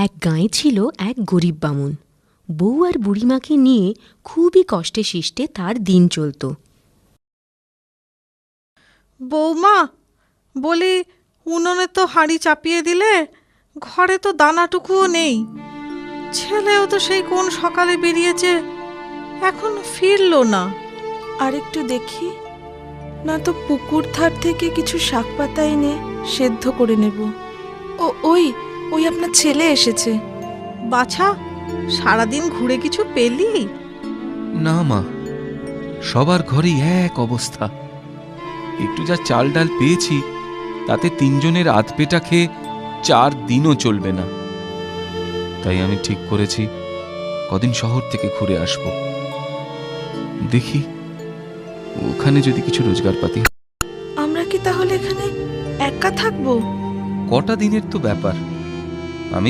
এক গাঁয়ে ছিল এক গরিব বামুন। বউ আর বুড়িমাকে নিয়ে খুবই কষ্টে শিষ্টে তার দিন চলত। বৌমা, বলি উনুনে তো হাঁড়ি চাপিয়ে দিলে, ঘরে তো দানাটুকুও নেই। ছেলেও তো সেই কোন সকালে বেরিয়েছে, এখন ফিরলো না। আর একটু দেখি, না তো পুকুর ধার থেকে কিছু শাক পাতা এনে সেদ্ধ করে নেব। ওই ওই আপনার ছেলে এসেছে। বাছা, সারাদিন ঘুরে কিছু পেলি? না মা, সবার ঘরেই এক অবস্থা। একটু যা চাল ডাল পেয়েছি তাতে তিনজনের আধপেটা খেয়ে 4 দিনও চলবে না। তাই আমি ঠিক করেছি কদিন শহর থেকে ঘুরে আসব। দেখি ওখানে যদি কিছু রোজগার পাতি। আমরা কি তাহলে এখানে একা থাকবো? কটা দিনের তো ব্যাপার, আমি